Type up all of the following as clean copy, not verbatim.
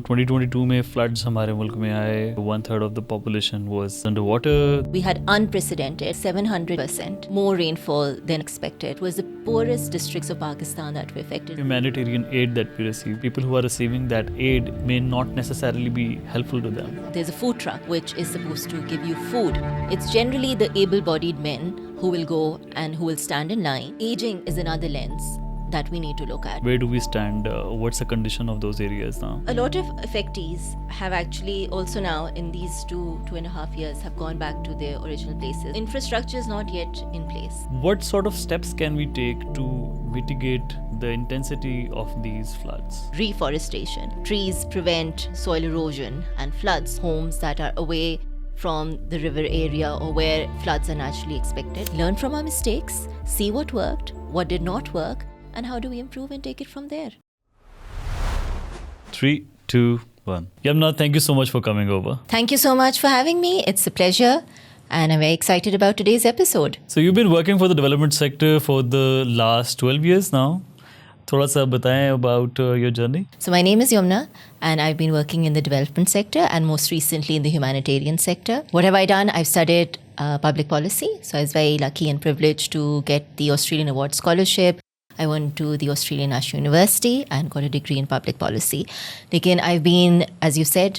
2022 में फ्लड्स हमारे मुल्क में आए, 1/3 of the population was underwater. We had unprecedented 700% more rainfall than expected. It was the poorest districts of Pakistan that were affected. Humanitarian aid that we receive, people who are receiving that aid may not necessarily be helpful to them. There's a food truck which is supposed to give you food. It's generally the able-bodied men who will go and who will stand in line. Aging is another lens that we need to look at. Where do we stand? What's the condition of those areas now? A lot of affectees have actually also now in these 2.5 years have gone back to their original places. Infrastructure is not yet in place. What sort of steps can we take to mitigate the intensity of these floods? Reforestation. Trees prevent soil erosion and floods. Homes that are away from the river area or where floods are naturally expected. Learn from our mistakes, see what worked, what did not work, and how do we improve and take it from there. 3, 2, 1. Yamna, thank you so much for coming over. Thank you so much for having me. It's a pleasure. And I'm very excited about today's episode. So you've been working for the development sector for the last 12 years now. Thoda sa bataएं about your journey. So my name is Yamna and I've been working in the development sector and most recently in the humanitarian sector. What have I done? I've studied public policy. So I was very lucky and privileged to get the Australian Award Scholarship. I went to the Australian National University and got a degree in public policy. Again, I've been, as you said,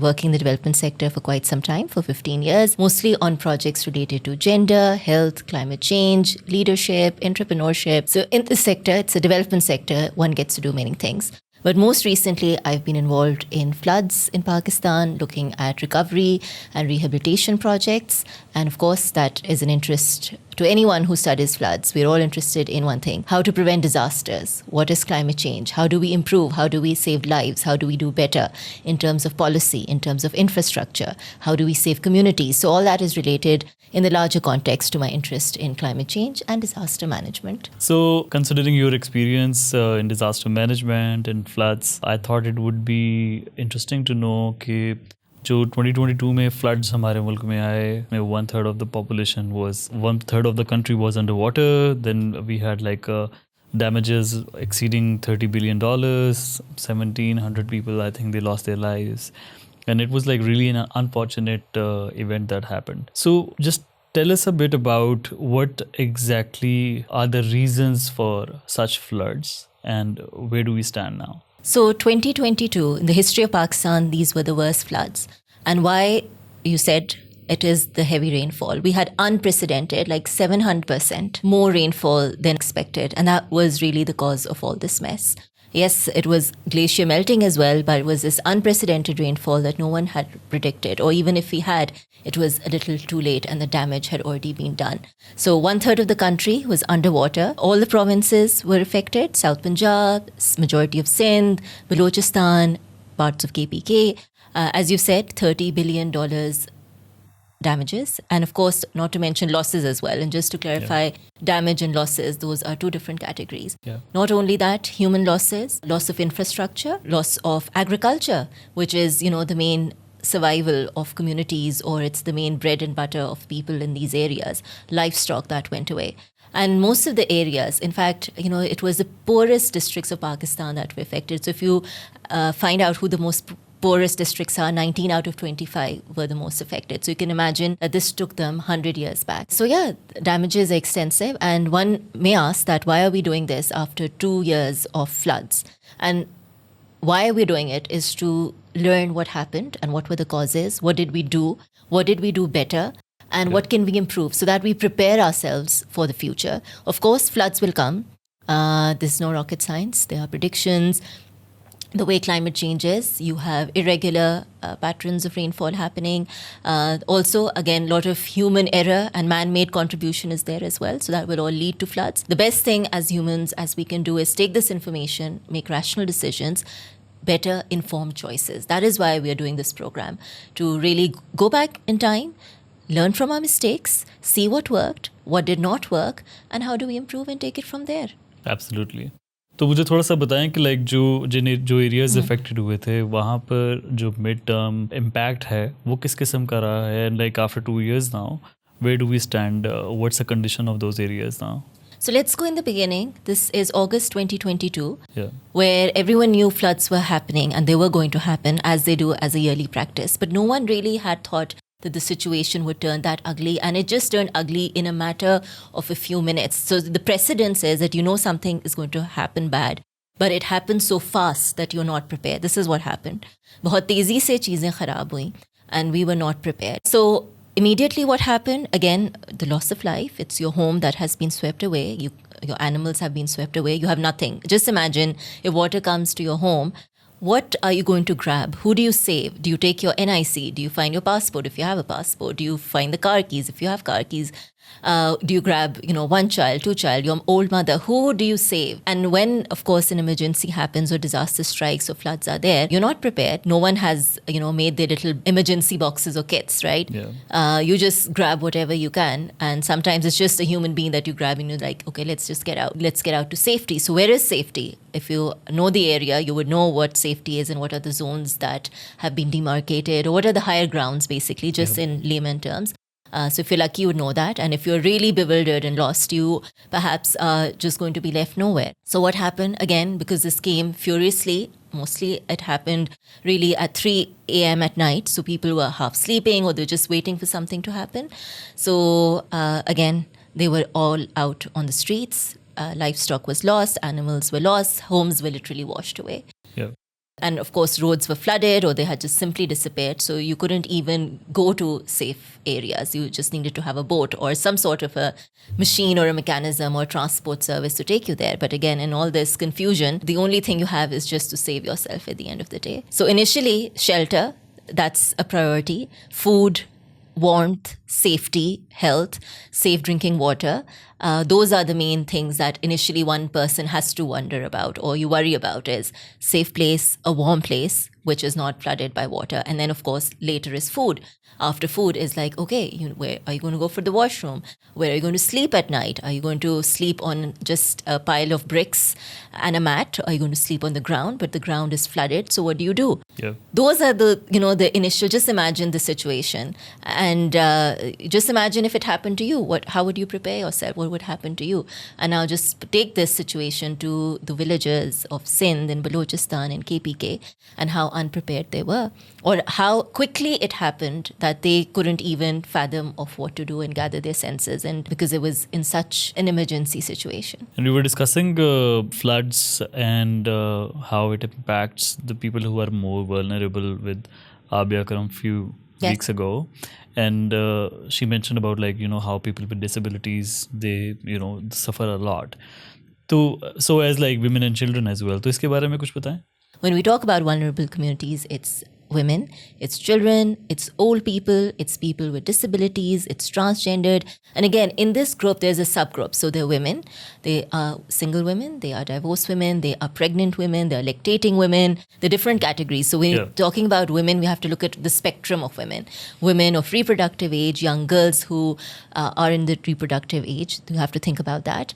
working in the development sector for quite some time, for 15 years, mostly on projects related to gender, health, climate change, leadership, entrepreneurship. So in this sector, it's a development sector, one gets to do many things. But most recently, I've been involved in floods in Pakistan, looking at recovery and rehabilitation projects. And of course, that is an interest to anyone who studies floods. We're all interested in one thing: how to prevent disasters. What is climate change? How do we improve? How do we save lives? How do we do better in terms of policy, in terms of infrastructure? How do we save communities? So all that is related in the larger context to my interest in climate change and disaster management. So considering your experience in disaster management and floods, I thought it would be interesting to know कि जो 2022 में floods हमारे मुल्क में आए, 1/3 of the population was 1/3 of the country was underwater. Then we had like damages exceeding $30 billion. 1,700 people, I think, they lost their lives. And it was like really an unfortunate event that happened. So just tell us a bit about what exactly are the reasons for such floods and where do we stand now? So 2022, in the history of Pakistan, these were the worst floods. And why, you said, it is the heavy rainfall. We had unprecedented, like 700% more rainfall than expected. And that was really the cause of all this mess. Yes, it was glacier melting as well, but it was this unprecedented rainfall that no one had predicted. Or even if we had, it was a little too late and the damage had already been done. So 1/3 of the country was underwater. All the provinces were affected: South Punjab, majority of Sindh, Balochistan, parts of KPK. As you said, $30 billion damages, and of course, not to mention losses as well. And just to clarify, damage and losses, those are two different categories. Not only that, human losses, loss of infrastructure, loss of agriculture, which is, the main survival of communities, or it's the main bread and butter of people in these areas. Livestock that went away. And most of the areas, in fact, it was the poorest districts of Pakistan that were affected. So if you find out who the most poorest districts are, 19 out of 25 were the most affected. So you can imagine that this took them 100 years back. So yeah, damages are extensive. And one may ask that why are we doing this after 2 years of floods? And why we're doing it is to learn what happened and what were the causes, what did we do, what did we do better, and what can we improve so that we prepare ourselves for the future. Of course, floods will come. There's no rocket science. There are predictions. The way climate changes, you have irregular patterns of rainfall happening. Also, again, a lot of human error and man-made contribution is there as well. So that will all lead to floods. The best thing as humans, as we can do, is take this information, make rational decisions, better informed choices. That is why we are doing this program, to really go back in time, learn from our mistakes, see what worked, what did not work, and how do we improve and take it from there. Absolutely. तो मुझे थोड़ा सा बताएं कि like जो areas affected हुए थे वहाँ पर जो मिड टर्म इम्पैक्ट है वो किस किस्म का रहा है, like after 2 years now where do we stand, what's the condition of those areas now? So let's go in the beginning. This is August 2022, Yeah. where everyone knew floods were happening and they were going to happen as they do as a yearly practice. But no one really had thought that the situation would turn that ugly, and it just turned ugly in a matter of a few minutes. So the precedent says that you know something is going to happen bad, but it happened so fast that you're not prepared. This is what happened. बहुत तेजी से चीजें खराब हुई, and we were not prepared. So immediately what happened? Again, the loss of life. It's your home that has been swept away. Your animals have been swept away. You have nothing. Just imagine if water comes to your home. What are you going to grab? Who do you save? Do you take your NIC? Do you find your passport if you have a passport? Do you find the car keys if you have car keys? Do you grab, one child, two child, your old mother? Who do you save? And when, of course, an emergency happens or disaster strikes or floods are there, you're not prepared. No one has, made their little emergency boxes or kits, right? Yeah. You just grab whatever you can. And sometimes it's just a human being that you grab and you're like, okay, let's just get out. Let's get out to safety. So where is safety? If you know the area, you would know what safety is and what are the zones that have been demarcated, or what are the higher grounds, basically, just in layman terms. So if you're lucky, you would know that. And if you're really bewildered and lost, you perhaps are just going to be left nowhere. So what happened? Again, because this came furiously, mostly it happened really at 3 a.m. at night. So people were half sleeping or they're just waiting for something to happen. So again, they were all out on the streets. Livestock was lost, animals were lost, homes were literally washed away. Yeah. And of course, roads were flooded or they had just simply disappeared. So you couldn't even go to safe areas. You just needed to have a boat or some sort of a machine or a mechanism or transport service to take you there. But again, in all this confusion, the only thing you have is just to save yourself at the end of the day. So initially, shelter, that's a priority. Food, warmth, safety, health, safe drinking water. Those are the main things that initially one person has to wonder about or you worry about is safe place, a warm place, which is not flooded by water. And then, of course, later is food. After food is like, okay, where are you going to go for the washroom? Where are you going to sleep at night? Are you going to sleep on just a pile of bricks and a mat? Are you going to sleep on the ground? But the ground is flooded. So what do you do? Yeah. Those are the initial, just imagine the situation. And just imagine if it happened to you. How would you prepare yourself? What would happen to you? And now just take this situation to the villages of Sindh and Balochistan and KPK and how unprepared they were, or how quickly it happened that they couldn't even fathom of what to do and gather their senses, and because it was in such an emergency situation. And we were discussing floods and how it impacts the people who are more vulnerable with Abia Karam few weeks ago. And she mentioned about how people with disabilities, they, suffer a lot. So as women and children as well. तो इसके बारे में कुछ बताएं? When we talk about vulnerable communities, it's women, it's children, it's old people, it's people with disabilities, it's transgendered. And again, in this group, there's a subgroup. So they're women, they are single women, they are divorced women, they are pregnant women, they are lactating women, they're different categories. So when you're talking about women, we have to look at the spectrum of women. Women of reproductive age, young girls who are in the reproductive age, you have to think about that.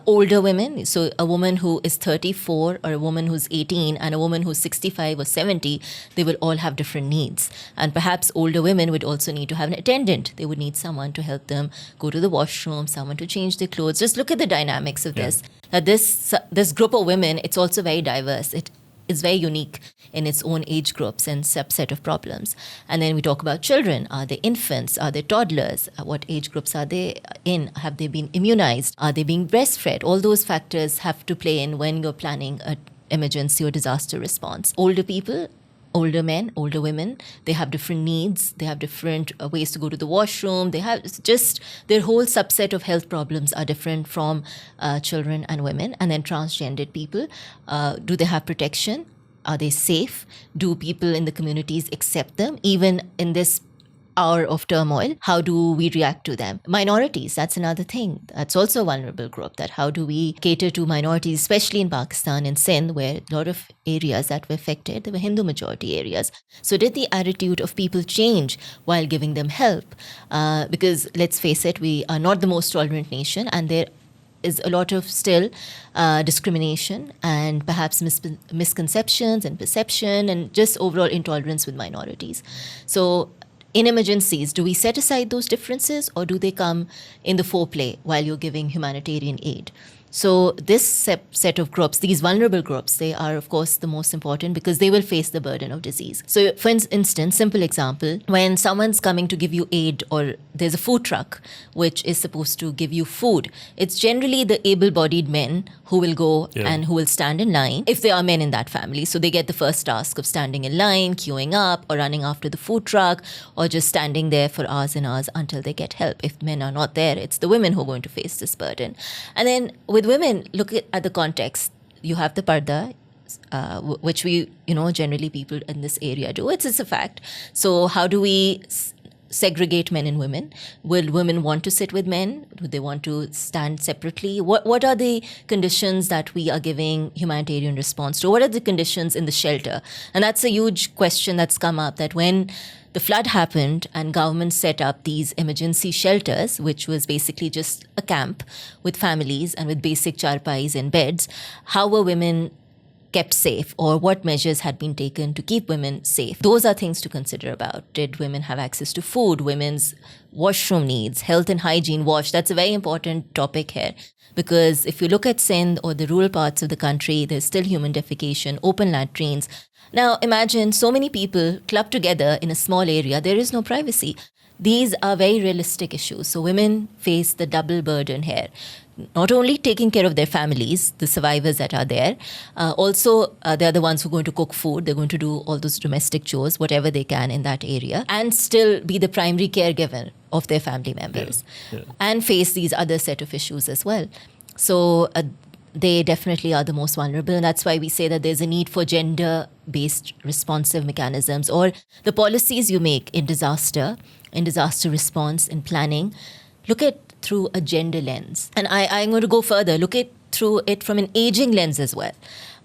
Older women, so a woman who is 34 or a woman who's 18 and a woman who's 65 or 70, they will all have different needs. And perhaps older women would also need to have an attendant. They would need someone to help them go to the washroom, someone to change their clothes. Just look at the dynamics of this. That this group of women, it's also very diverse. It is very unique in its own age groups and subset of problems. And then we talk about children. Are they infants? Are they toddlers? What age groups are they in? Have they been immunized? Are they being breastfed? All those factors have to play in when you're planning an emergency or disaster response. Older people, older men, older women, they have different needs. They have different ways to go to the washroom. They have just their whole subset of health problems are different from children and women. And then transgendered people, do they have protection? Are they safe? Do people in the communities accept them? Even in this hour of turmoil, how do we react to them? Minorities, that's another thing. That's also a vulnerable group. That how do we cater to minorities, especially in Pakistan and Sindh, where a lot of areas that were affected, they were Hindu majority areas. So did the attitude of people change while giving them help? Because let's face it, we are not the most tolerant nation, and there is a lot of still discrimination and perhaps misconceptions and perception and just overall intolerance with minorities. So In emergencies, do we set aside those differences, or do they come in the foreplay while you're giving humanitarian aid? So this set of groups, these vulnerable groups, they are, of course, the most important because they will face the burden of disease. So for instance, simple example, when someone's coming to give you aid or there's a food truck which is supposed to give you food, it's generally the able-bodied men who will go and who will stand in line, if there are men in that family. So they get the first task of standing in line, queuing up, or running after the food truck, or just standing there for hours and hours until they get help. If men are not there, it's the women who are going to face this burden. And then with women, look at the context. You have the parda, which we, generally people in this area do. It's a fact. So how do we segregate men and women? Will women want to sit with men? Do they want to stand separately? What are the conditions that we are giving humanitarian response to? What are the conditions in the shelter? And that's a huge question that's come up, that when the flood happened and government set up these emergency shelters, which was basically just a camp with families and with basic charpais and beds, how were women kept safe, or what measures had been taken to keep women safe? Those are things to consider about. Did women have access to food, women's washroom needs, health and hygiene, wash? That's a very important topic here, because if you look at Sindh or the rural parts of the country, there's still human defecation, open latrines. Now imagine so many people clubbed together in a small area, there is no privacy. These are very realistic issues. So women face the double burden here. Not only taking care of their families, the survivors that are there, also they're the ones who are going to cook food, they're going to do all those domestic chores, whatever they can in that area, and still be the primary caregiver of their family members, and face these other set of issues as well. So they definitely are the most vulnerable, and that's why we say that there's a need for gender-based responsive mechanisms, or the policies you make in disaster response, in planning, look at through a gender lens. And I'm going to go further, look at through it from an aging lens as well.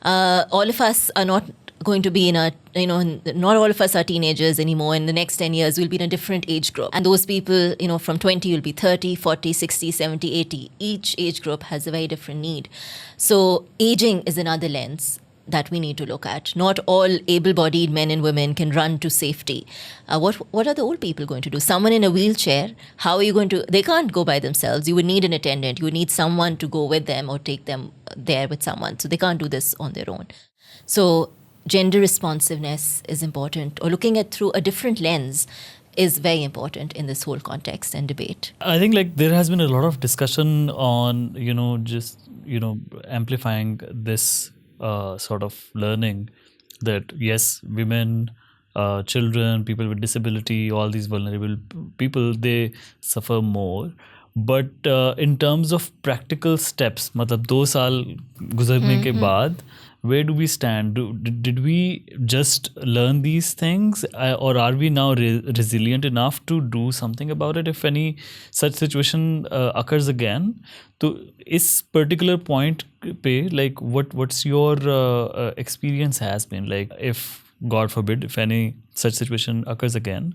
All of us are not going to be not all of us are teenagers anymore. In the next 10 years, we'll be in a different age group. And those people, from 20 will be 30, 40, 60, 70, 80. Each age group has a very different need. So aging is another lens that we need to look at. Not all able-bodied men and women can run to safety. What are the old people going to do? Someone in a wheelchair, how are you going to... They can't go by themselves. You would need an attendant. You would need someone to go with them or take them there with someone. So they can't do this on their own. So gender responsiveness is important, or looking at through a different lens is very important in this whole context and debate. I think there has been a lot of discussion on, amplifying this sort of learning that yes, women, children, people with disability, all these vulnerable people, they suffer more. But in terms of practical steps, मतलब 2 साल गुजरने के बाद, where do we stand? Did we just learn these things, or are we now resilient enough to do something about it if any such situation occurs again? So, is particular point pe, what's your experience has been? If God forbid, if any such situation occurs again,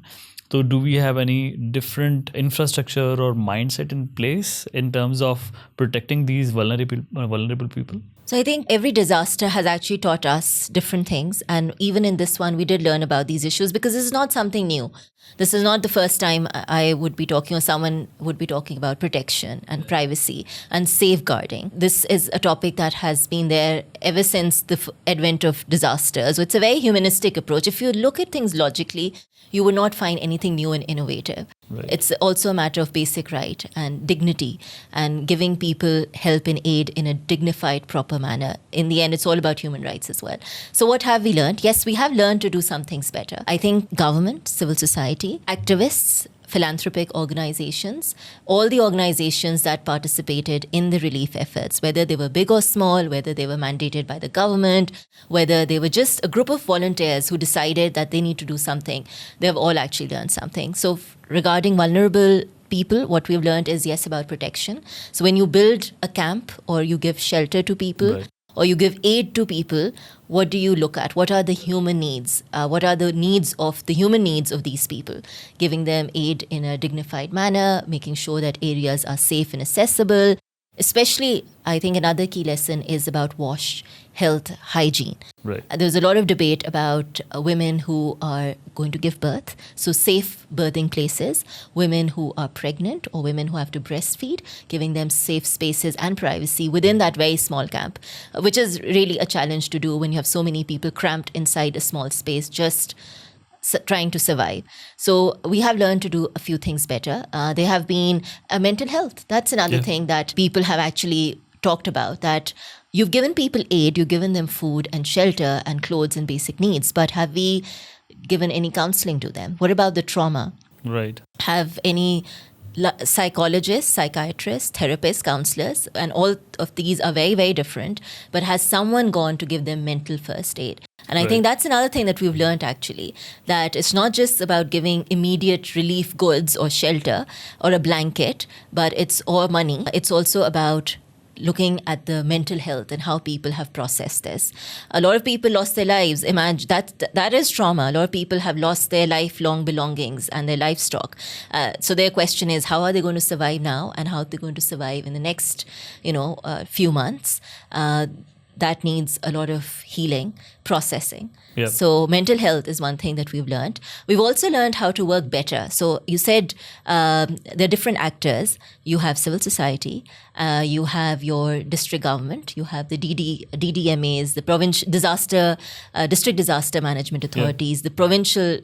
so do we have any different infrastructure or mindset in place in terms of protecting these vulnerable people? So I think every disaster has actually taught us different things. And even in this one, we did learn about these issues because this is not something new. This is not the first time I would be talking, or someone would be talking about protection and privacy and safeguarding. This is a topic that has been there ever since the advent of disasters. So it's a very humanistic approach. If you look at things logically, you would not find anything new and innovative. Right. It's also a matter of basic right and dignity and giving people help and aid in a dignified, proper manner. In the end, it's all about human rights as well. So what have we learned? Yes, we have learned to do some things better. I think government, civil society, activists, philanthropic organizations, all the organizations that participated in the relief efforts, whether they were big or small, whether they were mandated by the government, whether they were just a group of volunteers who decided that they need to do something, they have all actually learned something. So regarding vulnerable people, what we've learned is, yes, about protection. So when you build a camp or you give shelter to people, right, or you give aid to people, what do you look at? What are the human needs? What are the human needs of these people? Giving them aid in a dignified manner, making sure that areas are safe and accessible. Especially, I think another key lesson is about wash, health, hygiene. Right. There's a lot of debate about women who are going to give birth, so safe birthing places, women who are pregnant or women who have to breastfeed, giving them safe spaces and privacy within that very small camp, which is really a challenge to do when you have so many people cramped inside a small space just trying to survive. So we have learned to do a few things better. There have been mental health. That's another thing that people have actually talked about, that you've given people aid, you've given them food and shelter and clothes and basic needs, but have we given any counseling to them? What about the trauma? Right. Have any psychologists, psychiatrists, therapists, counselors, and all of these are very, very different, but has someone gone to give them mental first aid? And I think that's another thing that we've learned actually, that it's not just about giving immediate relief goods or shelter or a blanket, but it's or money. It's also about looking at the mental health and how people have processed this. A lot of people lost their lives. Imagine that is trauma. A lot of people have lost their lifelong belongings and their livestock. So their question is, how are they going to survive now, and how are they going to survive in the next, few months? That needs a lot of healing, processing. Yeah. So mental health is one thing that we've learned. We've also learned how to work better. So you said there are different actors. You have civil society, you have your district government, you have the DDMAs, the district disaster management authorities, the provincial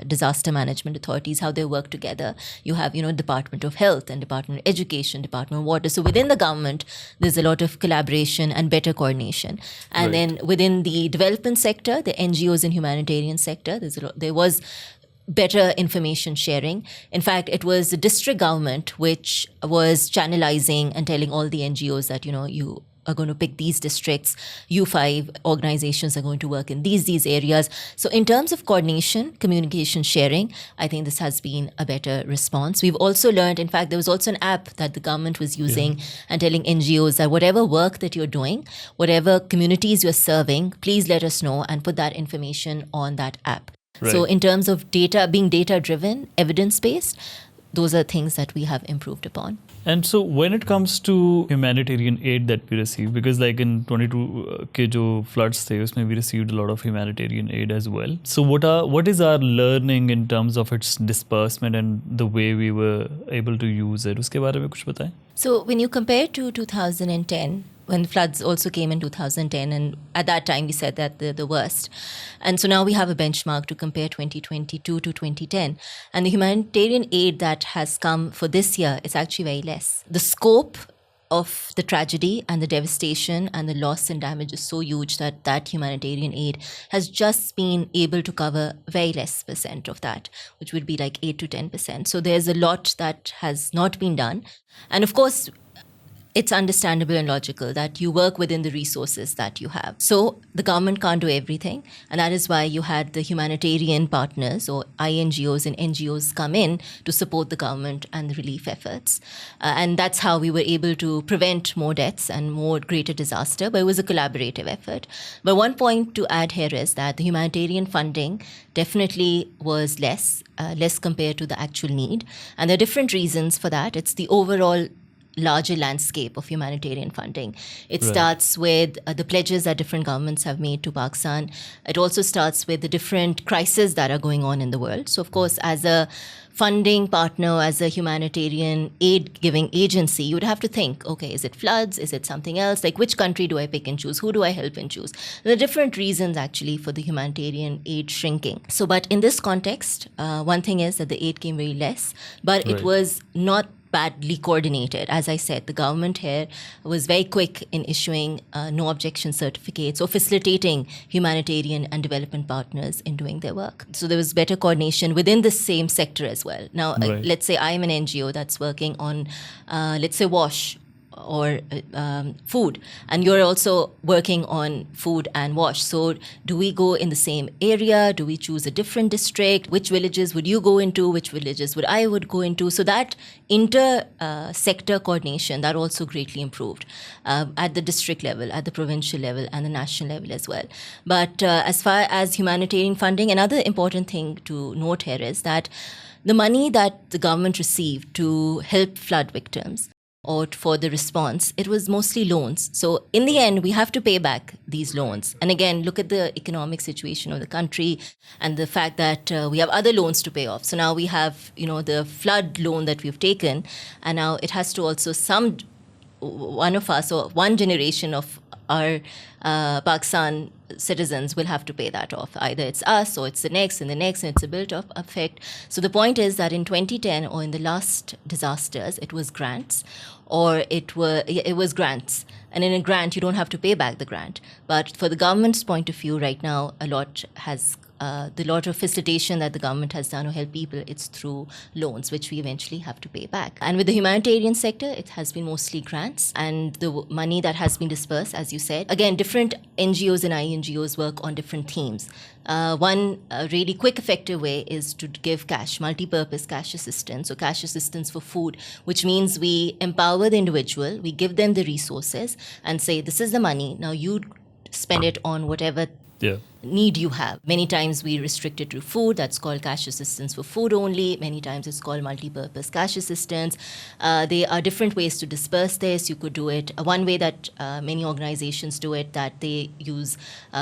disaster management authorities, how they work together. You have, Department of Health and Department of Education, Department of Water. So within the government, there's a lot of collaboration and better coordination. And then within the development sector, the NGOs and humanitarian sector, there was better information sharing. In fact, it was the district government which was channelizing and telling all the NGOs that, you are going to pick these districts, you 5 organizations are going to work in these areas. So in terms of coordination, communication sharing, I think this has been a better response. We've also learned, in fact, there was also an app that the government was using and telling NGOs that whatever work that you're doing, whatever communities you're serving, please let us know and put that information on that app. Right. So in terms of data, being data-driven, evidence-based, those are things that we have improved upon. And so when it comes to humanitarian aid that we receive, because like in 22 के जो floods थे, उसमें we received a lot of humanitarian aid as well. So what is our learning in terms of its disbursement and the way we were able to use it? उसके बारे में कुछ बताएं? So when you compare to 2010, when the floods also came in 2010, and at that time we said that the worst. And so now we have a benchmark to compare 2022 to 2010. And the humanitarian aid that has come for this year is actually very less. The scope of the tragedy and the devastation and the loss and damage is so huge that humanitarian aid has just been able to cover very less percent of that, which would be like 8 to 10%. So there's a lot that has not been done. And of course, it's understandable and logical that you work within the resources that you have. So the government can't do everything. And that is why you had the humanitarian partners or INGOs and NGOs come in to support the government and the relief efforts. And that's how we were able to prevent more deaths and more greater disaster. But it was a collaborative effort. But one point to add here is that the humanitarian funding definitely was less compared to the actual need. And there are different reasons for that. It's the overall larger landscape of humanitarian funding. It starts with the pledges that different governments have made to Pakistan. It also starts with the different crises that are going on in the world. So of course, as a funding partner, as a humanitarian aid-giving agency, you would have to think, okay, is it floods? Is it something else? Like, which country do I pick and choose? Who do I help and choose? There are different reasons, actually, for the humanitarian aid shrinking. So, but in this context, one thing is that the aid came very less, but it was not badly coordinated. As I said, the government here was very quick in issuing no objection certificates or facilitating humanitarian and development partners in doing their work. So there was better coordination within the same sector as well. Now, let's say I'm an NGO that's working on, let's say, WASH or food, and you're also working on food and wash. So do we go in the same area? Do we choose a different district? Which villages would you go into? Which villages would I go into? So that inter-sector coordination, that also greatly improved at the district level, at the provincial level, and the national level as well. But as far as humanitarian funding, another important thing to note here is that the money that the government received to help flood victims, or for the response, it was mostly loans. So in the end, we have to pay back these loans. And again, look at the economic situation of the country and the fact that we have other loans to pay off. So now we have, the flood loan that we've taken, and now it has to also one of us or one generation of our Pakistan citizens will have to pay that off. Either it's us or it's the next and the next, and it's a built-up effect. So the point is that in 2010 or in the last disasters, it was grants, or it was grants. And in a grant, you don't have to pay back the grant. But for the government's point of view, right now, the lot of facilitation that the government has done to help people, it's through loans, which we eventually have to pay back. And with the humanitarian sector, it has been mostly grants, and the money that has been dispersed, as you said, again, different NGOs and INGOs work on different themes. One really quick, effective way is to give cash, multi-purpose cash assistance, or cash assistance for food, which means we empower the individual, we give them the resources, and say, this is the money, now you spend it on whatever need you have. Many times we restrict it to food. That's called cash assistance for food only. Many times it's called multi-purpose cash assistance. There are different ways to disperse this. You could do it one way that many organizations do it, that they use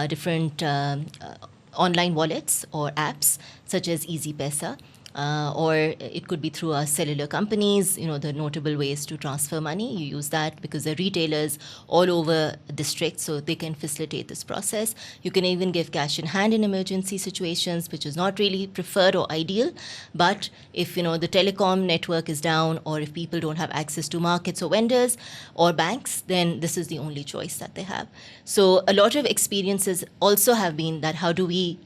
different online wallets or apps such as Easy Pesa. Or it could be through our cellular companies, the notable ways to transfer money. You use that because they're retailers all over districts, so they can facilitate this process. You can even give cash in hand in emergency situations, which is not really preferred or ideal. But if, the telecom network is down, or if people don't have access to markets or vendors or banks, then this is the only choice that they have. So a lot of experiences also have been that how do we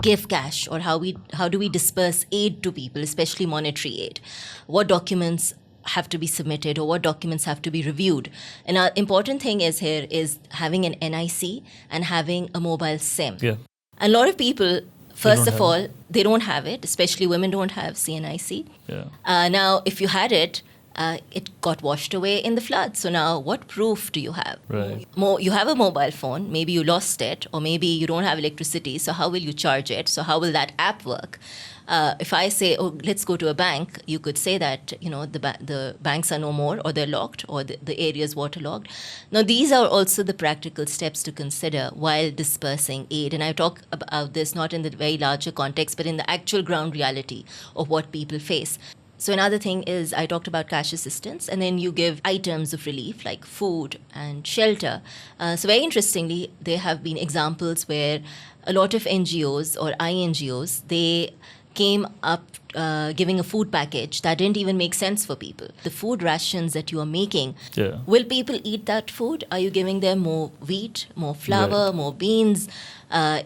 give cash, or how do we disperse aid to people, especially monetary aid? What documents have to be submitted, or what documents have to be reviewed? And an important thing is having an NIC and having a mobile SIM. Yeah. And a lot of people, first of all, they don't have it, especially women don't have CNIC. Yeah. Now, if you had it, it got washed away in the flood. So now what proof do you have? Right. You have a mobile phone, maybe you lost it, or maybe you don't have electricity, so how will you charge it? So how will that app work? If I say, let's go to a bank, you could say that, the banks are no more, or they're locked, or the area is waterlogged. Now, these are also the practical steps to consider while dispersing aid. And I talk about this not in the very larger context, but in the actual ground reality of what people face. So another thing is, I talked about cash assistance, and then you give items of relief like food and shelter. So very interestingly, there have been examples where a lot of NGOs or INGOs, they came up giving a food package that didn't even make sense for people. The food rations that you are making, will people eat that food? Are you giving them more wheat, more flour, more beans?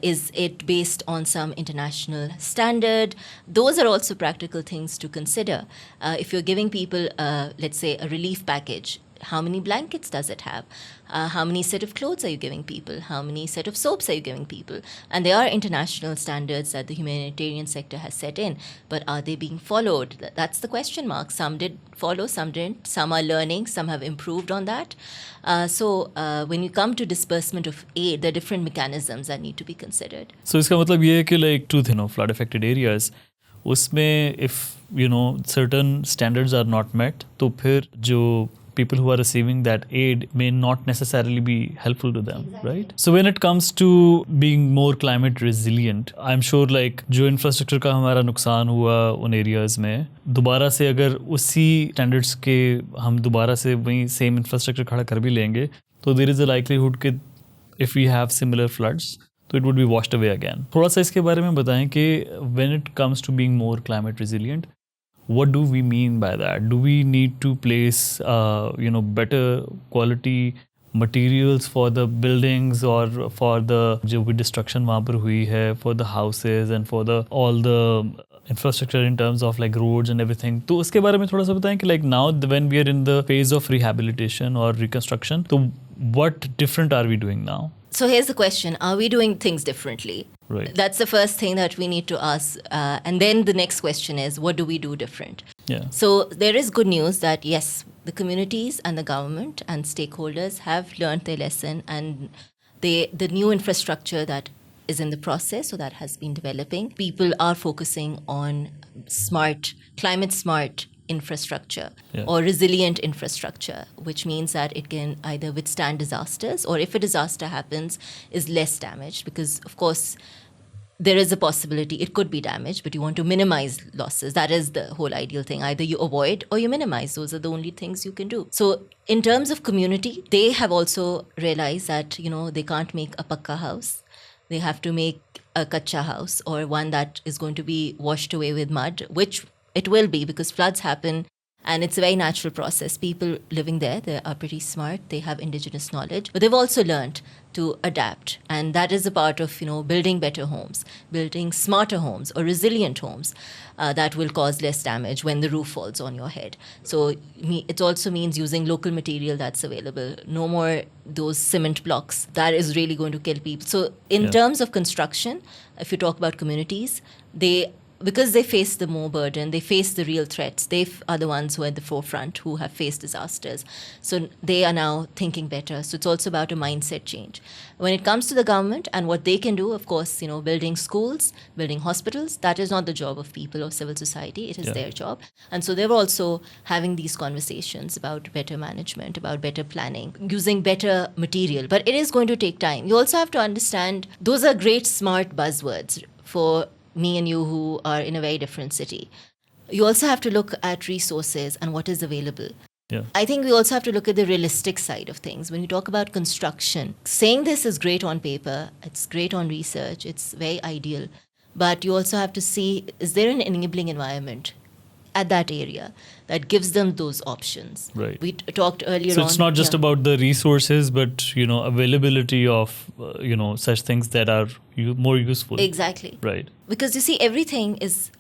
Is it based on some international standard? Those are also practical things to consider. If you're giving people, let's say, a relief package, how many blankets does it have? How many set of clothes are you giving people? How many set of soaps are you giving people? And there are international standards that the humanitarian sector has set in, but are they being followed? That's the question mark. Some did follow, some didn't. Some are learning, some have improved on that. So when you come to disbursement of aid, there are different mechanisms that need to be considered. So इसका मतलब ये है कि like two flood affected areas, उसमें if certain standards are not met, तो फिर जो people who are receiving that aid may not necessarily be helpful to them, right? So when it comes to being more climate resilient, I'm sure like जो infrastructure का हमारा नुकसान हुआ उन areas में, दोबारा से अगर उसी standards के हम दोबारा से वही same infrastructure खड़ा कर भी लेंगे, तो there is a likelihood कि if we have similar floods, तो it would be washed away again. थोड़ा सा इसके बारे में बताएं कि when it comes to being more climate resilient, what do we mean by that? Do we need to place, better quality materials for the buildings or for the जो भी destruction वहाँ पर हुई है, for the houses and for all the infrastructure in terms of like roads and everything? तो उसके बारे में थोड़ा सा बताएं कि like now when we are in the phase of rehabilitation or reconstruction, तो what different are we doing now? So here's the question. Are we doing things differently? Right. That's the first thing that we need to ask. And then the next question is, what do we do different? Yeah. So there is good news that, yes, the communities and the government and stakeholders have learned their lesson, and the new infrastructure that is in the process, so that has been developing. People are focusing on climate smart infrastructure Yeah. or resilient infrastructure, which means that it can either withstand disasters or if a disaster happens is less damaged, because of course there is a possibility it could be damaged, but you want to minimize losses. That is the whole ideal thing. Either you avoid or you minimize. Those are the only things you can do. So in terms of community, they have also realized that, they can't make a pakka house. They have to make a kacha house, or one that is going to be washed away with mud, which it will be because floods happen. And it's a very natural process. People living there, they are pretty smart. They have indigenous knowledge, but they've also learned to adapt. And that is a part of, building better homes, building smarter homes or resilient homes that will cause less damage when the roof falls on your head. So it also means using local material that's available. No more those cement blocks. That is really going to kill people. So in terms of construction, if you talk about communities, because they face the more burden, they face the real threats. They are the ones who are at the forefront, who have faced disasters. So they are now thinking better. So it's also about a mindset change. When it comes to the government and what they can do, of course, building schools, building hospitals, that is not the job of people or civil society. It is their job. And so they're also having these conversations about better management, about better planning, using better material. But it is going to take time. You also have to understand those are great, smart buzzwords for me and you who are in a very different city. You also have to look at resources and what is available. Yeah. I think we also have to look at the realistic side of things. When you talk about construction, saying this is great on paper, it's great on research, it's very ideal. But you also have to see, is there an enabling environment at that area that gives them those options? Right. We talked earlier on. So it's not just about the resources, but availability of such things that are more useful. Exactly. Right. Because you see, everything is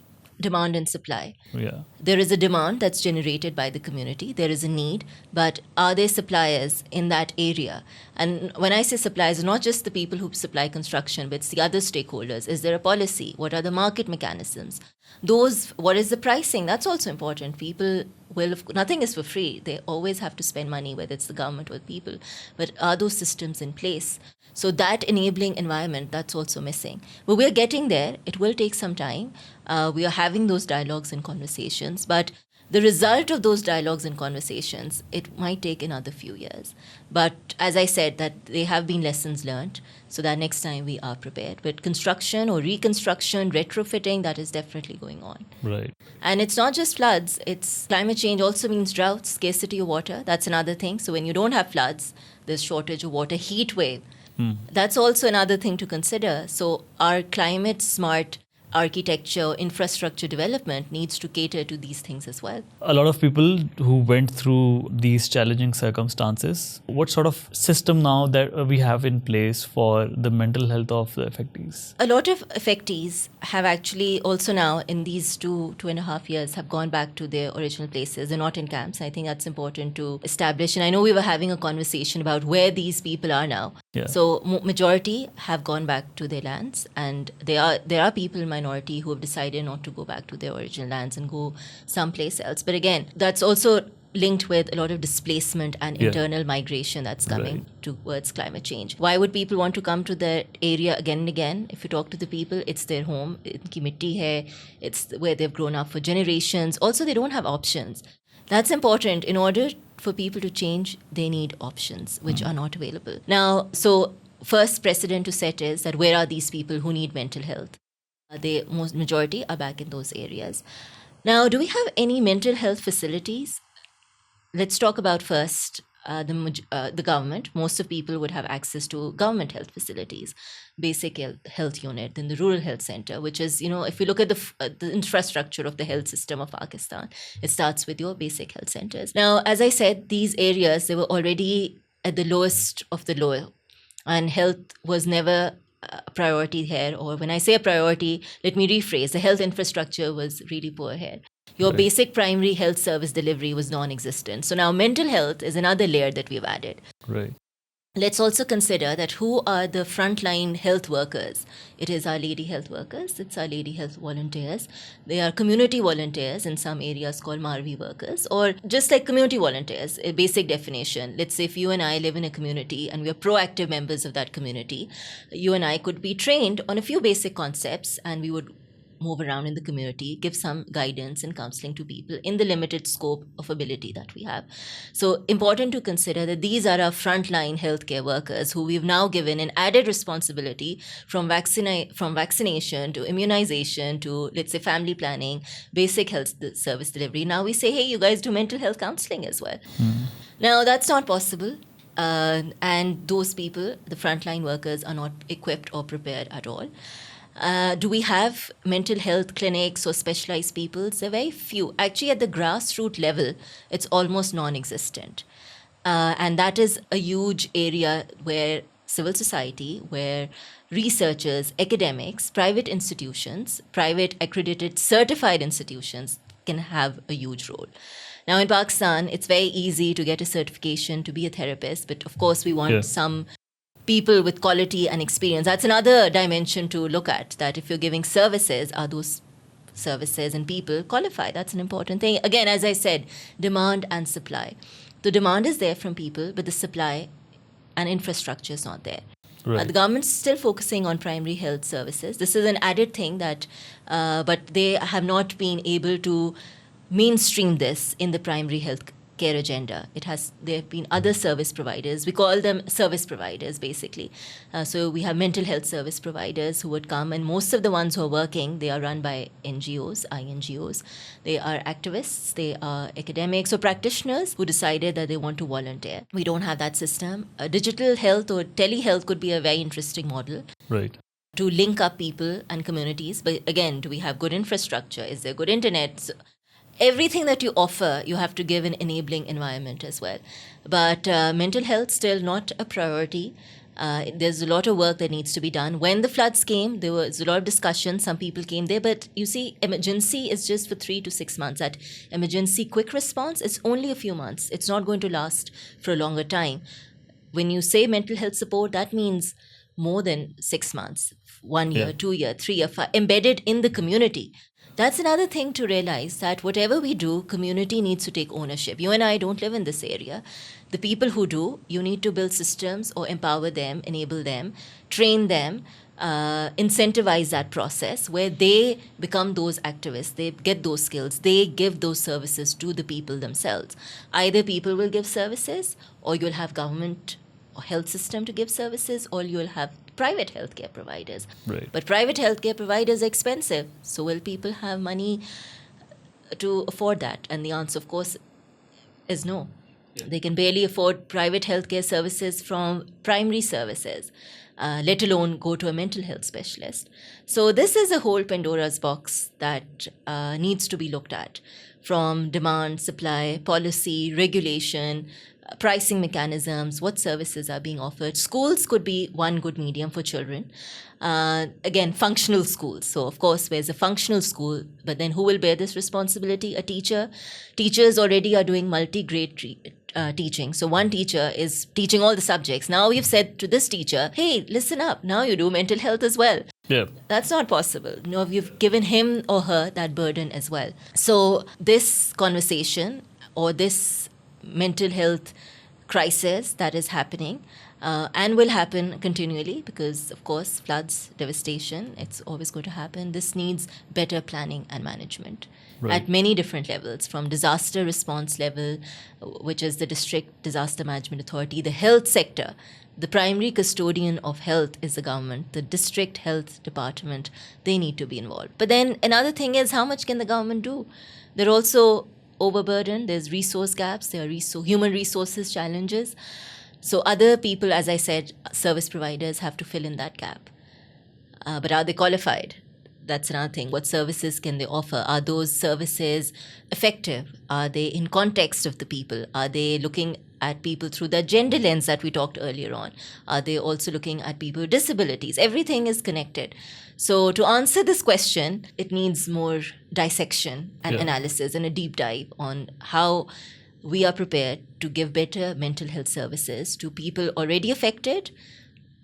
demand and supply. Yeah. There is a demand that's generated by the community. There is a need, but are there suppliers in that area? And when I say suppliers, not just the people who supply construction, but it's the other stakeholders. Is there a policy? What are the market mechanisms? What is the pricing? That's also important. People nothing is for free. They always have to spend money, whether it's the government or the people. But are those systems in place? So that enabling environment, that's also missing. But we're getting there. It will take some time. We are having those dialogues and conversations. But the result of those dialogues and conversations, it might take another few years. But as I said, that they have been lessons learned, so that next time we are prepared. But construction or reconstruction, retrofitting, that is definitely going on. Right. And it's not just floods. It's climate change also means droughts, scarcity of water. That's another thing. So when you don't have floods, there's shortage of water, heat wave. That's also another thing to consider. So our climate smart architecture, infrastructure development needs to cater to these things as well. A lot of people who went through these challenging circumstances, what sort of system now that we have in place for the mental health of the affectees? A lot of affectees have actually also now in these 2.5 years have gone back to their original places. They're not in camps. I think that's important to establish. And I know we were having a conversation about where these people are now. Yeah. So majority have gone back to their lands, and there are people in minority who have decided not to go back to their original lands and go someplace else. But again, that's also linked with a lot of displacement and internal migration that's coming towards climate change. Why would people want to come to their area again and again? If you talk to the people, it's their home. Inki mitti hai. It's where they've grown up for generations. Also, they don't have options. That's important. In order for people to change, they need options, which are not available. Now, so first precedent to set is that where are these people who need mental health? The majority are back in those areas. Now, do we have any mental health facilities? Let's talk about first the government. Most of people would have access to government health facilities, basic health unit, then the rural health center, which is, if you look at the infrastructure of the health system of Pakistan, it starts with your basic health centers. Now, as I said, these areas, they were already at the lowest of the low, and health was never a priority here. Or when I say a priority, let me rephrase, the health infrastructure was really poor here. Your basic primary health service delivery was non-existent. So now mental health is another layer that we've added. Right. Let's also consider that who are the frontline health workers. It is our lady health workers. It's our lady health volunteers. They are community volunteers in some areas called Marvi workers, or just like community volunteers, a basic definition. Let's say if you and I live in a community and we are proactive members of that community, you and I could be trained on a few basic concepts, and we would move around in the community, give some guidance and counseling to people in the limited scope of ability that we have. So important to consider that these are our frontline healthcare workers who we've now given an added responsibility from vaccination to immunization to, let's say, family planning, basic health service delivery. Now we say, hey, you guys do mental health counseling as well. Now that's not possible. And those people, the frontline workers, are not equipped or prepared at all. Do we have mental health clinics or specialized people? There are very few. Actually, at the grassroots level, it's almost non-existent. And that is a huge area where civil society, where researchers, academics, private institutions, private accredited certified institutions can have a huge role. Now, in Pakistan, it's very easy to get a certification to be a therapist, but of course, we want some people with quality and experience. That's another dimension to look at, that if you're giving services, are those services and people qualified? That's an important thing. Again, as I said, demand and supply. The demand is there from people, but the supply and infrastructure is not there. Right. The government's still focusing on primary health services. This is an added thing that, but they have not been able to mainstream this in the primary health care agenda. There have been other service providers. We call them service providers, basically. So we have mental health service providers who would come, and most of the ones who are working, they are run by NGOs, INGOs. They are activists, they are academics or practitioners who decided that they want to volunteer. We don't have that system. Digital health or telehealth could be a very interesting model. Right. To link up people and communities. But again, do we have good infrastructure? Is there good internet? So everything that you offer, you have to give an enabling environment as well. But mental health still not a priority. There's a lot of work that needs to be done. When the floods came, there was a lot of discussion. Some people came there. But you see, emergency is just for 3 to 6 months. That emergency quick response, it's only a few months. It's not going to last for a longer time. When you say mental health support, that means more than 6 months, 1 year, 2 year, 3 year, 5, embedded in the community. That's another thing to realize, that whatever we do, community needs to take ownership. You and I don't live in this area. The people who do, you need to build systems or empower them, enable them, train them, incentivize that process where they become those activists, they get those skills, they give those services to the people themselves. Either people will give services, or you'll have government or health system to give services, or you'll have private healthcare providers. Right. But private healthcare providers are expensive. So will people have money to afford that? And the answer, of course, is no. Yeah. They can barely afford private healthcare services from primary services, let alone go to a mental health specialist. So this is a whole Pandora's box that needs to be looked at, from demand, supply, policy, regulation, pricing mechanisms, what services are being offered. Schools could be one good medium for children. Again, functional schools. So, of course, there's a functional school, but then who will bear this responsibility? A teacher. Teachers already are doing multi-grade teaching. So one teacher is teaching all the subjects. Now we've said to this teacher, hey, listen up. Now you do mental health as well. Yeah. That's not possible. No, you've given him or her that burden as well. So this conversation or this mental health crisis that is happening and will happen continually, because of course floods, devastation, it's always going to happen. This needs better planning and management at many different levels, from disaster response level, which is the district disaster management authority, the health sector. The primary custodian of health is the government, the district health department. They need to be involved. But then another thing is, how much can the government do? They're also overburdened. There's resource gaps. There are human resources challenges. So other people, as I said, service providers have to fill in that gap. But are they qualified? That's another thing. What services can they offer? Are those services effective? Are they in context of the people? Are they looking at people through the gender lens that we talked earlier on? Are they also looking at people with disabilities? Everything is connected. So to answer this question, it needs more dissection and analysis and a deep dive on how we are prepared to give better mental health services to people already affected.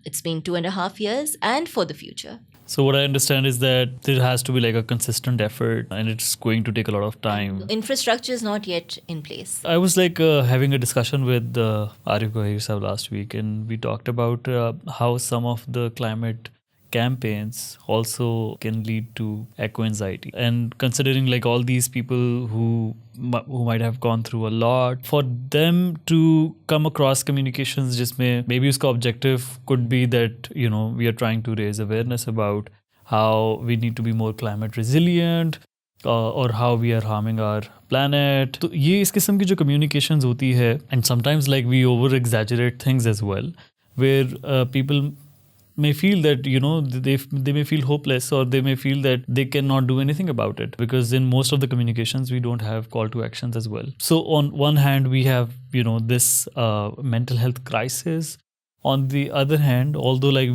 It's been 2.5 years, and for the future. So what I understand is that there has to be like a consistent effort, and it's going to take a lot of time. Infrastructure is not yet in place. I was like having a discussion with Arif Gohir Sahab last week, and we talked about how some of the climate campaigns also can lead to eco anxiety. And considering like all these people who might have gone through a lot, for them to come across communications just maybe uska objective could be that, you know, we are trying to raise awareness about how we need to be more climate resilient, or how we are harming our planet. तो ये इस किस्म की जो communications होती है, and sometimes like we over exaggerate things as well, where people may feel that, you know, they may feel hopeless, or they may feel that they cannot do anything about it, because in most of the communications we don't have call to actions as well. So on one hand we have, you know, this mental health crisis. On the other hand, although like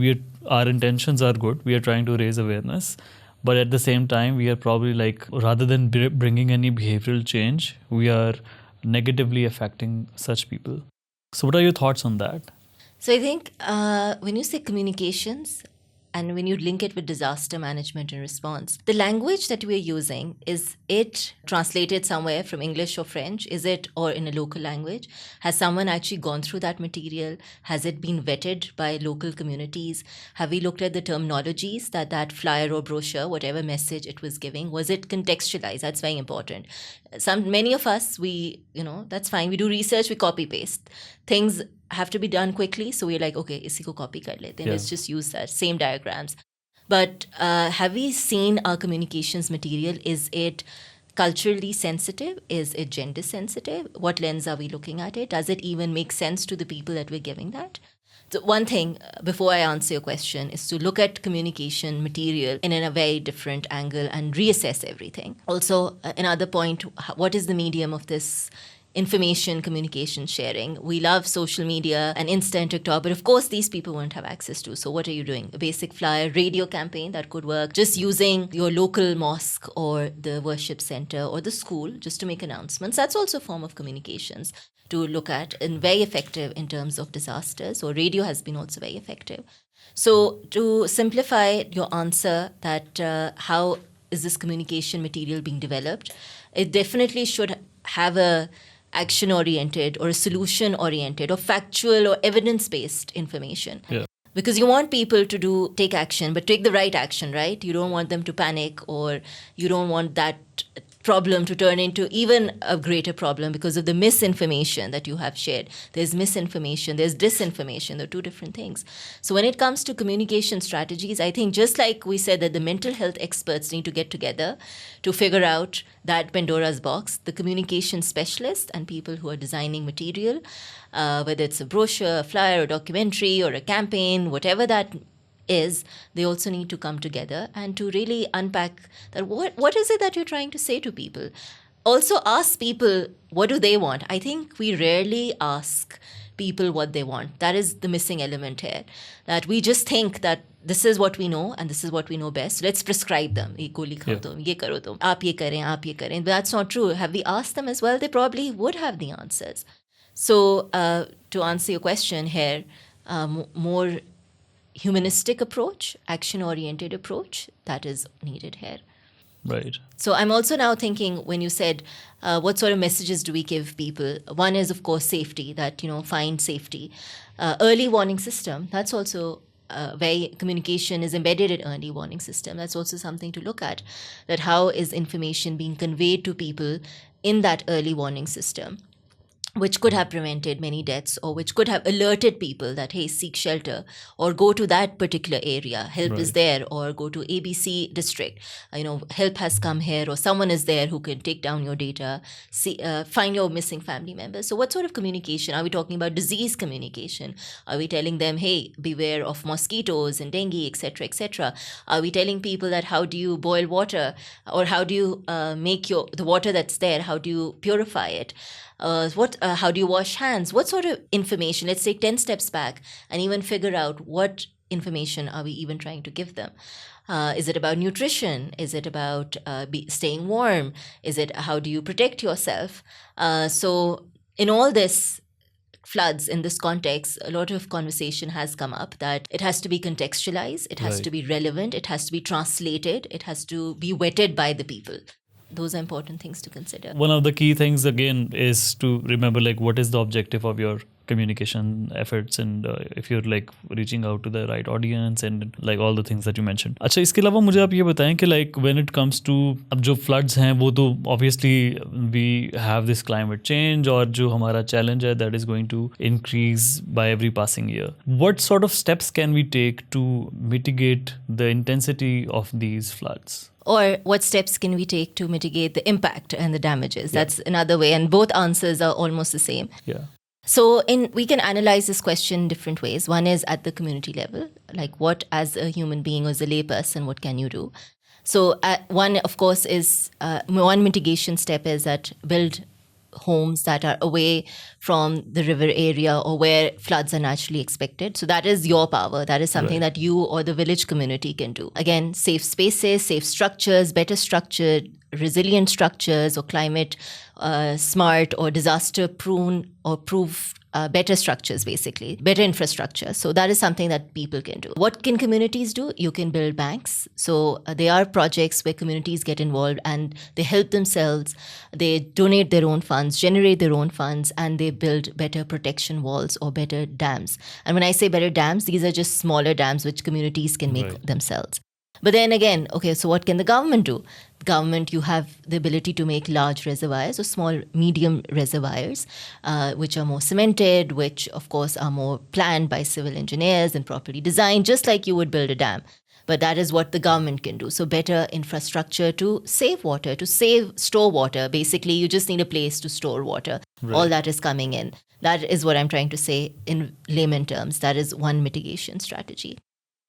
our intentions are good, we are trying to raise awareness, but at the same time we are probably like, rather than bringing any behavioral change, we are negatively affecting such people. So what are your thoughts on that? So I think when you say communications and when you link it with disaster management and response, the language that we're using, is it translated somewhere from English or French? Is it, or in a local language? Has someone actually gone through that material? Has it been vetted by local communities? Have we looked at the terminologies that flyer or brochure, whatever message it was giving, was it contextualized? That's very important. Many of us, that's fine. We do research, we copy paste. Things have to be done quickly, so we're like, okay, isi ko copy kar lete hain, let's just use that same diagrams. But have we seen our communications material? Is it culturally sensitive? Is it gender sensitive? What lens are we looking at it? Does it even make sense to the people that we're giving that? So one thing, before I answer your question, is to look at communication material in a very different angle and reassess everything. Also, another point, what is the medium of this information communication sharing? We love social media and Insta and TikTok, but of course these people won't have access to. So what are you doing? A basic flyer, radio campaign, that could work. Just using your local mosque or the worship center or the school just to make announcements. That's also a form of communications to look at, and very effective in terms of disasters. So radio has been also very effective. So to simplify your answer, that how is this communication material being developed? It definitely should have a action-oriented or a solution-oriented or factual or evidence-based information. Yeah. Because you want people to take action, but take the right action, right? You don't want them to panic, or you don't want that problem to turn into even a greater problem because of the misinformation that you have shared. There's misinformation, there's disinformation, they're two different things. So when it comes to communication strategies, I think just like we said that the mental health experts need to get together to figure out that Pandora's box, the communication specialists and people who are designing material, whether it's a brochure, a flyer, a documentary, or a campaign, whatever that is, they also need to come together and to really unpack that what is it that you're trying to say to people. Also ask people, what do they want? I think we rarely ask people what they want. That is the missing element here. That we just think that this is what we know and this is what we know best. Let's prescribe them. Ye goli khao tum, ye karo tum, aap ye karen, aap ye karen. But that's not true. Have we asked them as well? They probably would have the answers. So to answer your question here, more humanistic approach, action-oriented approach, that is needed here. Right. So I'm also now thinking, when you said, what sort of messages do we give people? One is, of course, safety, that, find safety. Early warning system, that's also communication is embedded in early warning system. That's also something to look at, that how is information being conveyed to people in that early warning system, which could have prevented many deaths, or which could have alerted people that, hey, seek shelter, or go to that particular area, help is there, or go to ABC district, help has come here, or someone is there who can take down your data, find your missing family members. So what sort of communication? Are we talking about disease communication? Are we telling them, hey, beware of mosquitoes and dengue, etc., etc.? Are we telling people that how do you boil water, or how do you make the water that's there, how do you purify it? How do you wash hands? What sort of information? Let's take 10 steps back and even figure out what information are we even trying to give them. Is it about nutrition? Is it about staying warm? Is it how do you protect yourself? So in all this, floods in this context, a lot of conversation has come up that it has to be contextualized, it has to be relevant, it has to be translated, it has to be vetted by the people. Those are important things to consider. One of the key things, again, is to remember, like, what is the objective of your communication efforts and if you're like reaching out to the right audience and like all the things that you mentioned. अच्छा, इसके अलावा मुझे आप ये बताएं कि like when it comes to अब जो floods हैं वो तो obviously we have this climate change और जो हमारा challenge है that is going to increase by every passing year. What sort of steps can we take to mitigate the intensity of these floods? Or what steps can we take to mitigate the impact and the damages? That's another way. And both answers are almost the same. Yeah. So we can analyze this question in different ways. One is at the community level, like what as a human being or as a layperson, what can you do? So one, of course, is one mitigation step is that build homes that are away from the river area or where floods are naturally expected. So that is your power. That is something that you or the village community can do. Again, safe spaces, safe structures, better structured, resilient structures or climate smart or disaster prone or proof better structures, basically, better infrastructure. So that is something that people can do. What can communities do? You can build banks. So there are projects where communities get involved and they help themselves. They donate their own funds, generate their own funds, and they build better protection walls or better dams. And when I say better dams, these are just smaller dams which communities can make themselves. But then again, okay, so what can the government do? Government, you have the ability to make large reservoirs or small, medium reservoirs, which are more cemented, which of course are more planned by civil engineers and properly designed, just like you would build a dam. But that is what the government can do. So better infrastructure to save water, to store water. Basically, you just need a place to store water. Right. All that is coming in. That is what I'm trying to say in layman terms. That is one mitigation strategy.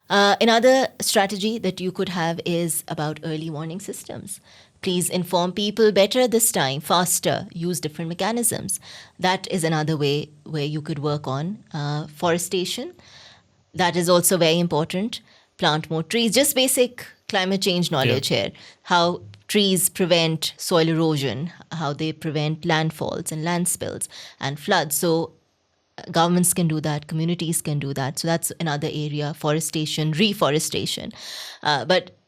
Another strategy that you could have is about early warning systems. Please inform people better this time, faster, use different mechanisms. That is another way where you could work on forestation. That is also very important. Plant more trees, just basic climate change knowledge here. How trees prevent soil erosion, how they prevent landfalls and land spills and floods. So governments can do that, communities can do that. So that's another area, forestation, reforestation. But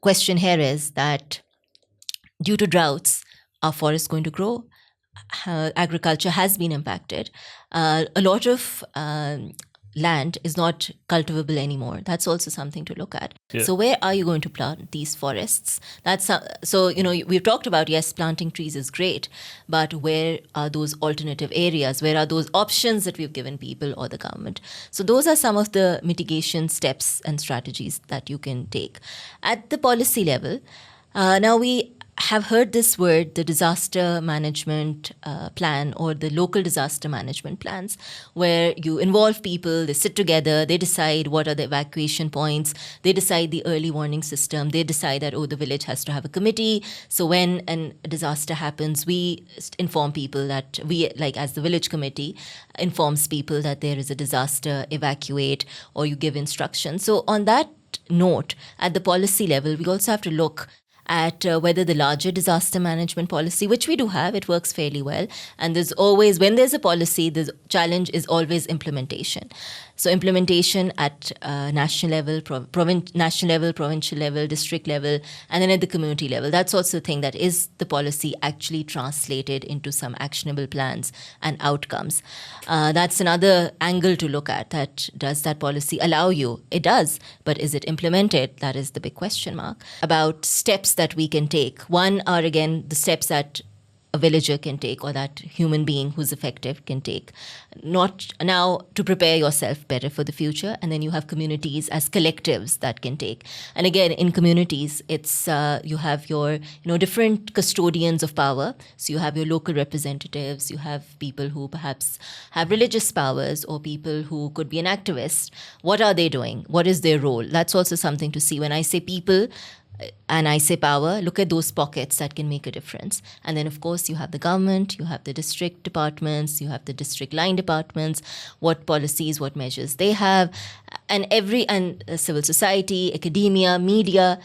question here is that due to droughts, are forests going to grow? Agriculture has been impacted. A lot of land is not cultivable anymore. That's also something to look at. Yeah. So where are you going to plant these forests? That's so, we've talked about, yes, planting trees is great, but where are those alternative areas? Where are those options that we've given people or the government? So those are some of the mitigation steps and strategies that you can take. At the policy level, now we have heard this word, the disaster management plan or the local disaster management plans, where you involve people, they sit together, they decide what are the evacuation points, they decide the early warning system, they decide that, the village has to have a committee. So when a disaster happens, we inform people that we, like as the village committee, informs people that there is a disaster, evacuate, or you give instructions. So on that note, at the policy level, we also have to look at whether the larger disaster management policy, which we do have, it works fairly well. And there's always, when there's a policy, the challenge is always implementation. So implementation at national level, provincial level, district level, and then at the community level. That's also the thing, that is the policy actually translated into some actionable plans and outcomes. That's another angle to look at, that does that policy allow you? It does, but is it implemented? That is the big question mark. About steps that we can take. One are, again, the steps that a villager can take or that human being who's affected can take. Not now to prepare yourself better for the future. And then you have communities as collectives that can take. And again, in communities, it's you have your different custodians of power. So you have your local representatives, you have people who perhaps have religious powers or people who could be an activist. What are they doing? What is their role? That's also something to see. When I say people, and I say power, look at those pockets that can make a difference. And then, of course, you have the government, you have the district departments, you have the district line departments, what policies, what measures they have, and civil society, academia, media.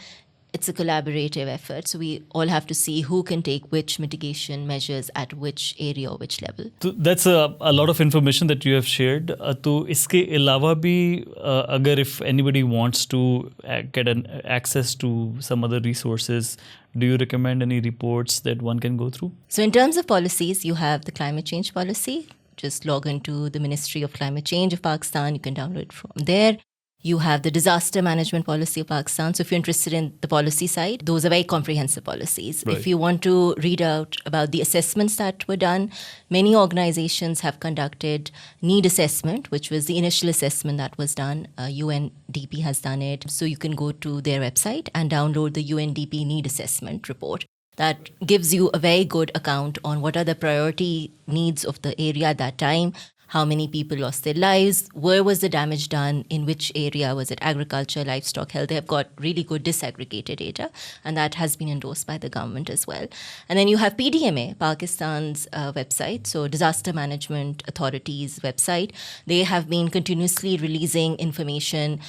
It's a collaborative effort. So we all have to see who can take which mitigation measures at which area or which level. So that's a lot of information that you have shared. तो इसके अलावा भी अगर if anybody wants to get an access to some other resources, do you recommend any reports that one can go through? So in terms of policies, you have the climate change policy, just log into the Ministry of Climate Change of Pakistan. You can download it from there. You have the disaster management policy of Pakistan. So if you're interested in the policy side, those are very comprehensive policies. Right. If you want to read out about the assessments that were done, many organizations have conducted need assessment, which was the initial assessment that was done. UNDP has done it. So you can go to their website and download the UNDP need assessment report. That gives you a very good account on what are the priority needs of the area at that time, how many people lost their lives, where was the damage done, in which area, was it agriculture, livestock, health. They have got really good disaggregated data, and that has been endorsed by the government as well. And then you have PDMA, Pakistan's website, so Disaster Management Authority's website. They have been continuously releasing information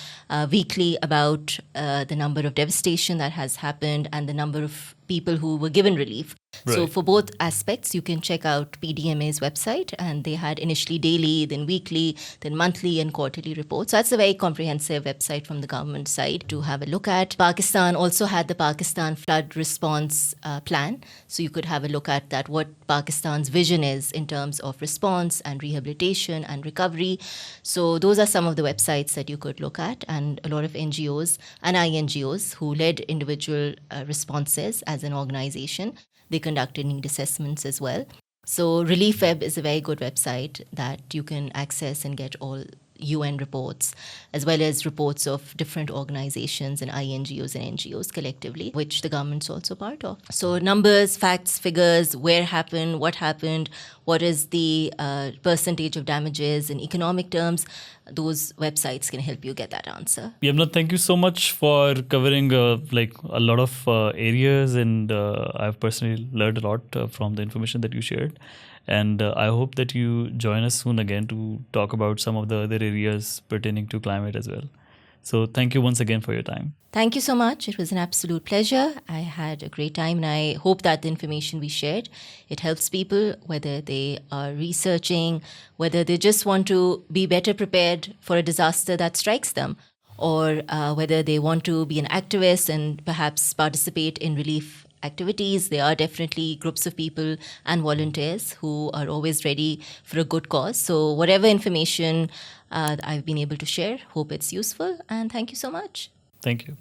weekly about the number of devastation that has happened and the number of people who were given relief. Right. So for both aspects, you can check out PDMA's website, and they had initially daily, then weekly, then monthly and quarterly reports. So that's a very comprehensive website from the government side to have a look at. Pakistan also had the Pakistan Flood Response Plan. So you could have a look at that, what Pakistan's vision is in terms of response and rehabilitation and recovery. So those are some of the websites that you could look at, and a lot of NGOs and INGOs who led individual responses as an organization. They conducted need assessments as well. So Relief Web is a very good website that you can access and get all UN reports, as well as reports of different organizations and INGOs and NGOs collectively, which the government's also part of. So numbers, facts, figures, where happened, what is the percentage of damages in economic terms, those websites can help you get that answer. Yamna, thank you so much for covering like a lot of areas, and I've personally learned a lot from the information that you shared. And I hope that you join us soon again to talk about some of the other areas pertaining to climate as well. So thank you once again for your time. Thank you so much. It was an absolute pleasure. I had a great time, and I hope that the information we shared, it helps people, whether they are researching, whether they just want to be better prepared for a disaster that strikes them, or whether they want to be an activist and perhaps participate in relief activities. There are definitely groups of people and volunteers who are always ready for a good cause. So whatever information I've been able to share, hope it's useful, and thank you so much. Thank you.